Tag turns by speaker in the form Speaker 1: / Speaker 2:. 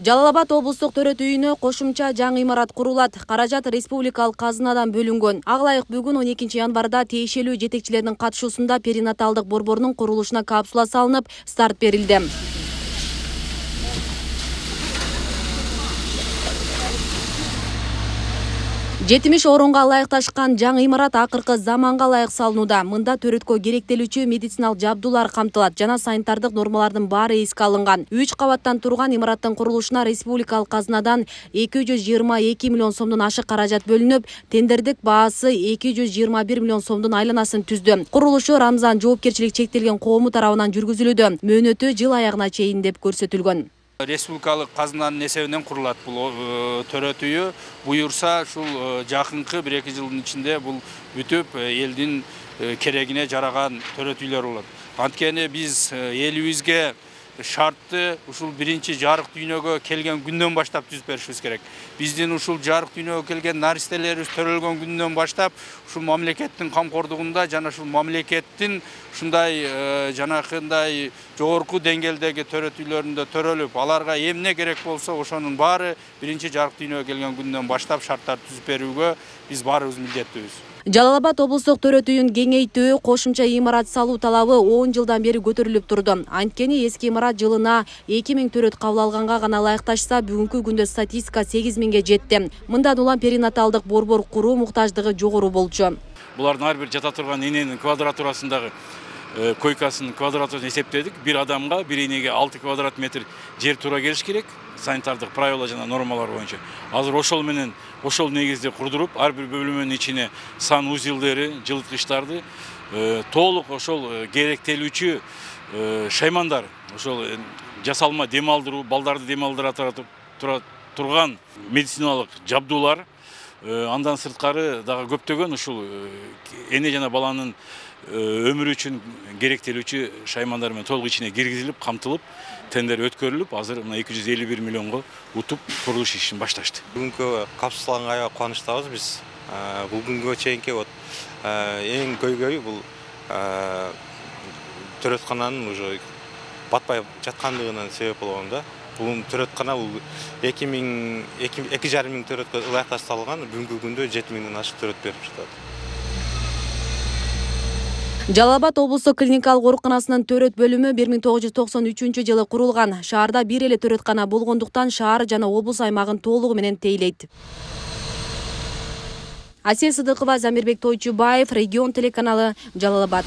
Speaker 1: Жалал Абад облустук төрөт үйүнө кошумча жаңы имарат курулат. Каражат республикалык казынадан бөлүнгөн. Ага ылайык бүгүн 12 январда тиешелүү жетекчилердин катышуусунда перинаталдык борборунун курулушуна капсула салынып, старт берилди. 70 орунга ылайыкташкан жаңы имарат акыркы заманга ылайык салынууда. Мында төрөткө керектелүүчү медициналык жабдуулар камтылат жана санитардык нормалардын баары эске алынган. 3 кабаттан турган имараттын курулушуна республикалык казынадан 222 миллион сомдон ашык каражат бөлүнүп, тендердик баасы 221 миллион сомдун айланасын түздү. Курулушу Рамзан жоопкерчилик чектелген коому тарабынан жүргүзүлүүдө. Мөөнөтү жыл аягына чейин деп көрсөтүлгөн.
Speaker 2: Республикалык казынанын эсебинен курулат бул төрөт үйү. Буюрса ушул жакынкы 1-2 жылдын ичинде бул бүтүп элдин керегине жараган төрөт үйлөр болот. Анткени биз элибизге шартты ушул биринчи жарык дүйнөгө келген күндөн баштап түзүп беришибиз керек. Биздин ушул жарык дүйнөгө келген наристелерибиз төрөлгөн күндөн баштап ушул мамлекеттин камкордугунда жана ушул мамлекеттин ушундай жанакындай жогорку деңгээлдеги төрөт үйлөрүндө төрөлүп, аларга эмне керек болсо ошонун баары биринчи жарык дүйнөгө келген күндөн баштап шарттар түзүп берүүгө биз баарыбыз милдеттүүбүз.
Speaker 1: Жалал Абад облустук төрөт үйүн кеңейтүү, кошумча имарат салуу талабы 10 жылдан бери көтөрүлүп турду. Анткени эски имарат жылына 2000 төрөт кабыл алганга гана ылайыкташса, бүгүнкү күндө статистика 8000ге жетти. Мындан улам перинаталдык борбор куруу муктаждыгы жогору болчу.
Speaker 3: Булардын ар бир жата турган эненин квадратурасындагы койкасынын квадратурасын эсептедик. Bir адамга, bir энеге 6 квадрат метр жер туура келиш керек. Санитардык правила жана нормалар боюнча. Азыр ошол менен ошол негизде курдуруп, ар бир бөлүмөнүн ичине сан узилдери, жылыткычтарды толук ошол керектелүүчү шаймандар, ошол жасалма дем алдыруу, балдарды дем алдыра турган медициналык жабдуулар, андан сырткары дагы көптөгөн ушул эне жана баланын өмүрү үчүн керектелүүчү шаймандар менен толук ичине киргизилип, камтылып, тендер өткөрүлүп, азыр 251 миллионго утуп курулуш ишин башташты.
Speaker 4: Бүгүнкү капсуланга кубанычтабыз биз. Бул күнгө чейинки эң көйгөйү бул төрөткананын уже батпай жаткандыгынан себеп болгон да. Бул төрөткана бул 2,5 миң төрөткө ылайыкташтырылган, бүгүнкү күндө 7000ден ашык төрөт берип жатат.
Speaker 1: Жалал Абад облустук клиникалык ооруканасынын төрөт бөлүмү 1993 жылы курулган. Шаарда бир эле төрөткана болгондуктан шаар жана облус аймагын толугу менен тейлейт. Асия Сыдыкова, Замирбек Тойчубаев, Регион телеканалы, Жалал Абад.